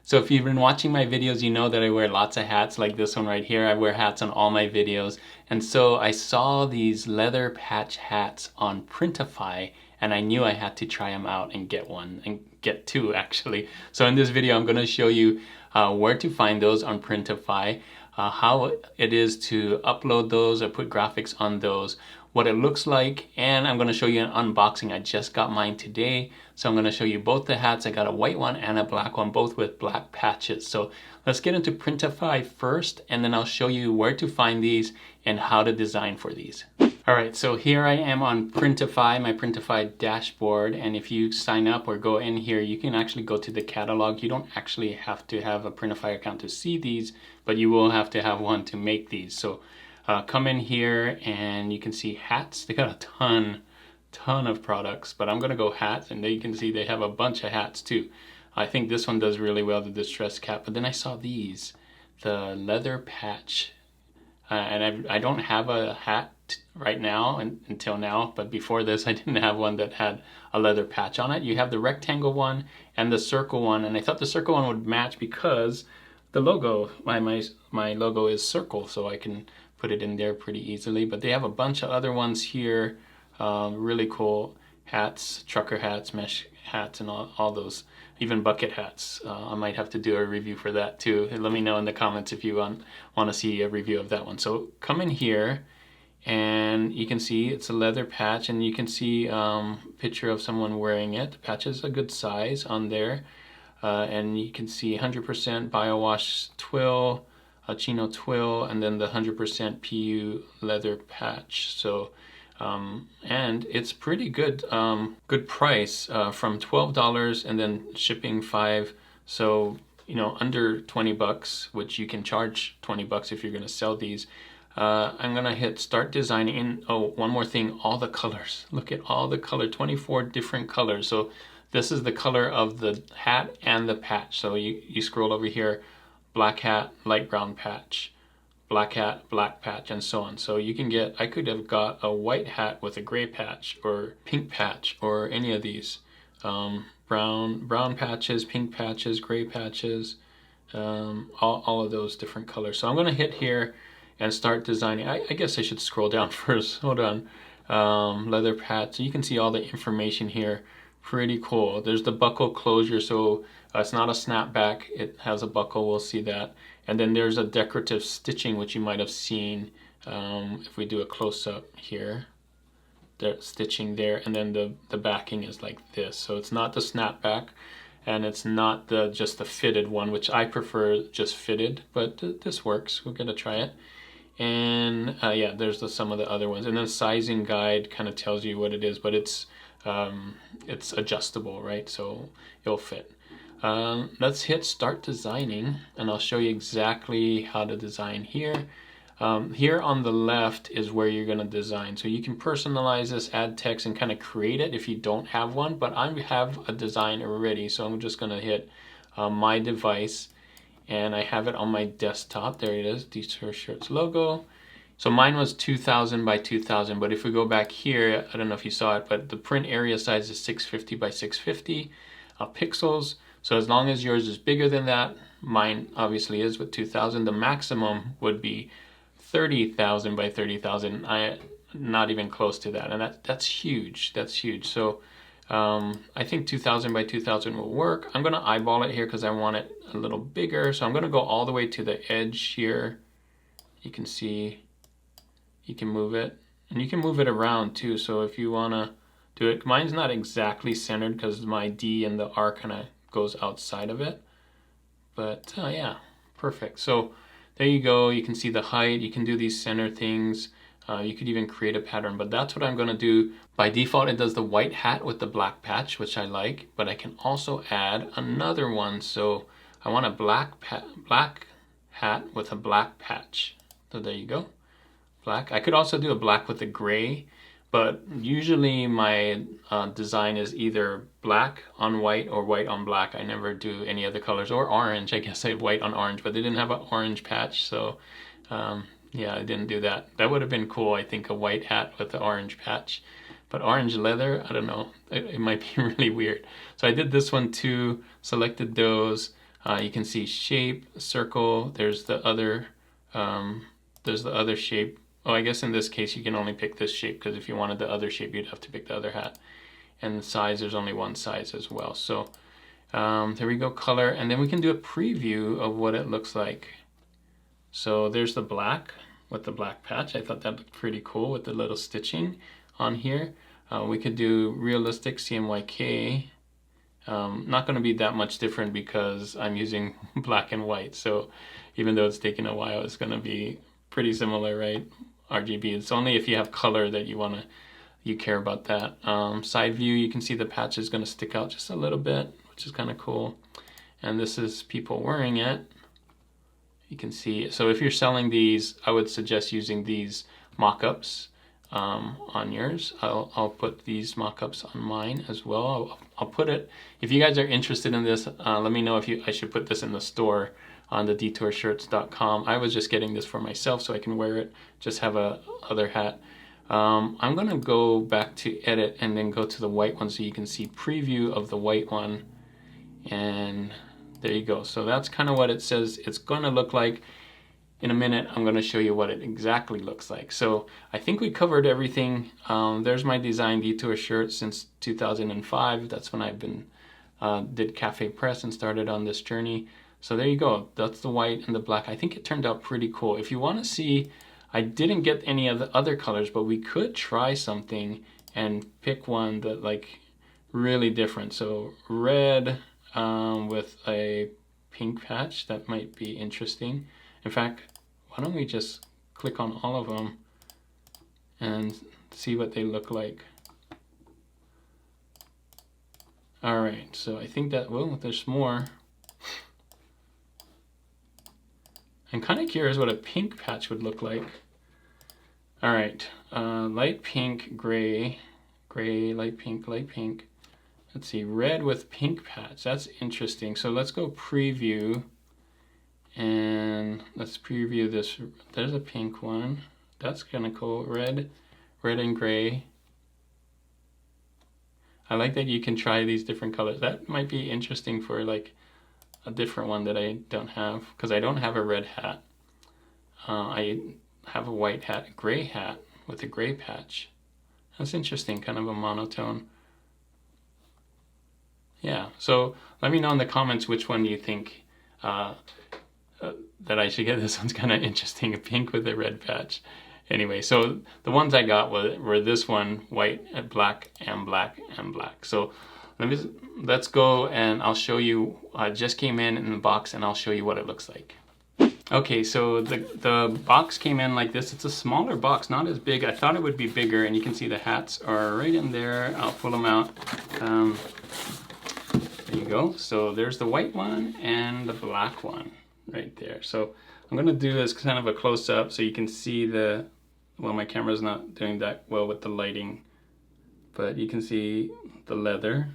So if you've been watching my videos, you know that I wear lots of hats like this one right here. I wear hats on all my videos. And so I saw these leather patch hats on Printify and I knew I had to try them out and get one, and get two actually. So in this video, I'm going to show you where to find those on Printify, how it is to upload those or put graphics on those, what it looks like, and I'm going to show you an unboxing. I just got mine today, so I'm going to show you both the hats. I got a white one and a black one, both with black patches. So let's get into Printify first, and then I'll show you where to find these and how to design for these. Alright, so here I am on Printify, my Printify dashboard, and if you sign up or go in here, you can actually go to the catalog. You don't actually have to have a Printify account to see these, but you will have to have one to make these. So come in here and you can see hats. They got a ton of products, but I'm gonna go hats, and there you can see they have a bunch of hats too. I think this one does really well, the distress cap, but then I saw these, the leather patch, and I don't have a hat right now until now, but before this I didn't have one that had a leather patch on it. You have the rectangle one and the circle one, and I thought the circle one would match because the logo, my logo is circle, so I can put it in there pretty easily. But they have a bunch of other ones here, really cool hats, trucker hats, mesh hats, and all those, even bucket hats. I might have to do a review for that too. Let me know in the comments if you want to see a review of that one. So come in here and you can see it's a leather patch, and you can see a picture of someone wearing it. The patch is a good size on there, and you can see 100% biowash twill, a chino twill, and then the 100% PU leather patch. So and it's pretty good, good price, from $12 and then shipping $5. So, you know, under 20 bucks, which you can charge 20 bucks if you're going to sell these. I'm going to hit start designing. Oh, one more thing, all the colors. Look at all the color, 24 different colors. So this is the color of the hat and the patch. So you scroll over here, black hat, light brown patch, black hat, black patch, and so on. So you can get, I could have got a white hat with a gray patch or pink patch or any of these. Brown patches, pink patches, gray patches, all of those different colors. So I'm gonna hit here and start designing. I guess I should scroll down first, hold on. Leather patch, so you can see all the information here. Pretty cool. There's the buckle closure, so it's not a snapback, it has a buckle, we'll see that. And then there's a decorative stitching, which you might have seen if we do a close-up here. The stitching there, and then the backing is like this. So it's not the snapback, and it's not just the fitted one, which I prefer just fitted, but this works. We're gonna try it. And yeah, there's some of the other ones. And then sizing guide kind of tells you what it is, but it's adjustable, right? So it'll fit. Let's hit start designing, and I'll show you exactly how to design here. Here on the left is where you're going to design. So you can personalize this, add text, and kind of create it if you don't have one, but I have a design already, so I'm just going to hit my device, and I have it on my desktop. There it is, T-shirts logo. So mine was 2000 by 2000, but if we go back here, I don't know if you saw it, but the print area size is 650 by 650 pixels. So as long as yours is bigger than that, mine obviously is with 2000, the maximum would be 30,000 by 30,000. Not even close to that, and that's huge. That's huge. So I think 2000 by 2000 will work. I'm gonna eyeball it here because I want it a little bigger. So I'm gonna go all the way to the edge here. You can see, you can move it, and you can move it around too. So if you wanna do it, mine's not exactly centered because my D and the R kind of goes outside of it, but yeah, perfect. So there you go. You can see the height. You can do these center things. You could even create a pattern, but that's what I'm going to do. By default, it does the white hat with the black patch, which I like, but I can also add another one. So I want a black hat with a black patch. So there you go, black. I could also do a black with a gray, but usually my design is either black on white or white on black. I never do any other colors, or orange. I guess I have white on orange, but they didn't have an orange patch, so yeah, I didn't do that. That would have been cool, I think, a white hat with the orange patch. But orange leather, I don't know, it might be really weird. So I did this one too, selected those. You can see shape, circle. There's the other shape. Oh, I guess in this case you can only pick this shape, because if you wanted the other shape, you'd have to pick the other hat. And the size, there's only one size as well. So there we go, color. And then we can do a preview of what it looks like. So there's the black with the black patch. I thought that looked pretty cool with the little stitching on here. We could do realistic CMYK. Not going to be that much different because I'm using black and white. So even though it's taken a while, it's going to be pretty similar, right? RGB. It's only if you have color that you care about that. Side view, you can see the patch is going to stick out just a little bit, which is kind of cool. And this is people wearing it. You can see, so if you're selling these, I would suggest using these mock-ups on yours. I'll put these mock-ups on mine as well. I'll put it, if you guys are interested in this, let me know if I should put this in the store on the detourshirts.com. I was just getting this for myself so I can wear it, just have a other hat. I'm gonna go back to edit and then go to the white one so you can see preview of the white one, and there you go. So that's kind of what it says it's gonna look like. In a minute, I'm gonna show you what it exactly looks like. So I think we covered everything. There's my design detour shirt since 2005. That's when I've been, did Cafe Press and started on this journey. So there you go. That's the white and the black. I think it turned out pretty cool. If you wanna see, I didn't get any of the other colors, but we could try something and pick one that like really different. So red with a pink patch, that might be interesting. In fact, why don't we just click on all of them and see what they look like. All right, so I think that, well, there's more. I'm kind of curious what a pink patch would look like. All right, light pink, gray, light pink, light pink. Let's see, red with pink patch. That's interesting. So let's go preview, and let's preview this. There's a pink one. That's kind of cool. Red and gray. I like that you can try these different colors. That might be interesting for like a different one that I don't have, because I don't have a red hat. I have a white hat, a gray hat with a gray patch. That's interesting, kind of a monotone. Yeah, so let me know in the comments which one you think that I should get. This one's kind of interesting, a pink with a red patch. Anyway, so the ones I got were this one, white and black and black and black. So let's go and I'll show you. I just came in the box and I'll show you what it looks like. Okay, so the box came in like this. It's a smaller box, not as big. I thought it would be bigger, and you can see the hats are right in there. I'll pull them out. There you go. So there's the white one and the black one right there. So I'm gonna do this kind of a close-up so you can see well, my camera's not doing that well with the lighting, but you can see the leather.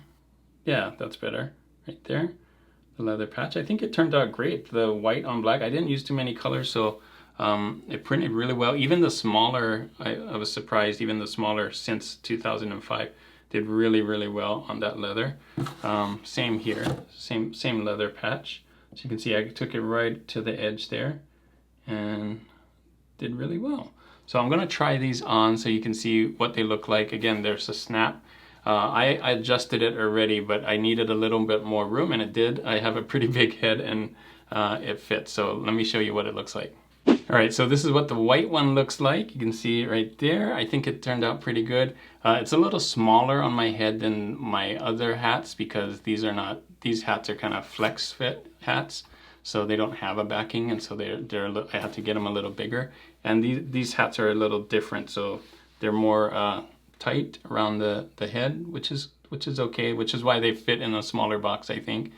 Yeah, that's better right there. The leather patch. I think it turned out great. The white on black. I didn't use too many colors, so it printed really well. Even the smaller, I was surprised, even the smaller since 2005 did really, really well on that leather. Same here, same leather patch. So you can see I took it right to the edge there and did really well. So I'm gonna try these on so you can see what they look like. Again, there's a snap. I adjusted it already, but I needed a little bit more room, and it did. I have a pretty big head, and it fits. So let me show you what it looks like. All right, so this is what the white one looks like. You can see it right there. I think it turned out pretty good. It's a little smaller on my head than my other hats because these hats are kind of flex fit hats, so they don't have a backing, and so I have to get them a little bigger. And these hats are a little different, so they're more tight around the head, which is okay, which is why they fit in a smaller box, I think.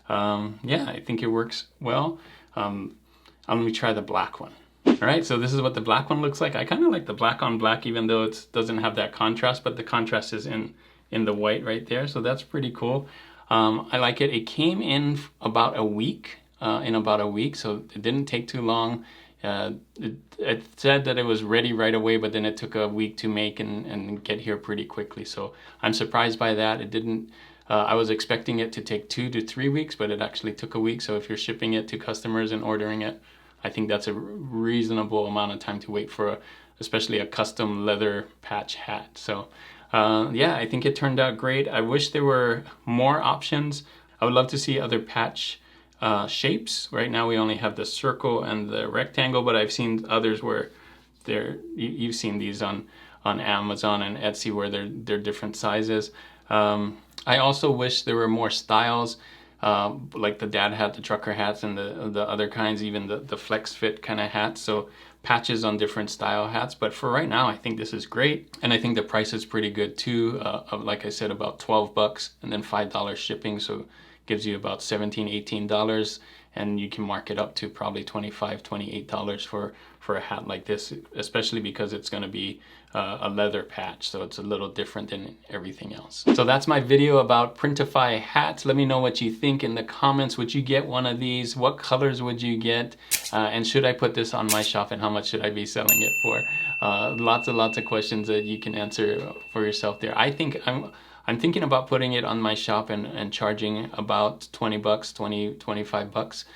Yeah, I think it works well. Let me try the black one. All right, so this is what the black one looks like. I kind of like the black on black, even though it doesn't have that contrast, but the contrast is in the white right there, so that's pretty cool. I like it. It came in about a week, so it didn't take too long. It said that it was ready right away, but then it took a week to make and get here pretty quickly. So I'm surprised by that. It didn't I was expecting it to take 2 to 3 weeks, but it actually took a week. So if you're shipping it to customers and ordering it, I think that's a reasonable amount of time to wait for especially a custom leather patch hat. So yeah, I think it turned out great. I wish there were more options. I would love to see other patch shapes. Right now we only have the circle and the rectangle, but I've seen others where you've seen these on Amazon and Etsy where they're different sizes. I also wish there were more styles, like the dad hat, the trucker hats, and the other kinds, even the flex fit kind of hats. So patches on different style hats. But for right now, I think this is great. And I think the price is pretty good too. Like I said, about 12 bucks and then $5 shipping. So gives you about $17, $18. And you can mark it up to probably $25, $28 for a hat like this, especially because it's going to be a leather patch, so it's a little different than everything else. So that's my video about Printify hats. Let me know what you think in the comments. Would you get one of these? What colors would you get? And should I put this on my shop, and how much should I be selling it for? Lots of questions that you can answer for yourself there. I think I'm thinking about putting it on my shop and charging about 20 bucks, 25 bucks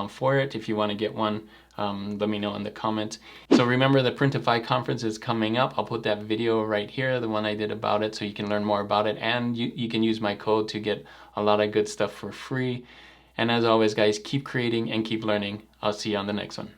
for it. If you want to get one, let me know in the comments. So remember, the Printify conference is coming up. I'll put that video right here, the one I did about it, so you can learn more about it. And you can use my code to get a lot of good stuff for free. And as always, guys, keep creating and keep learning. I'll see you on the next one.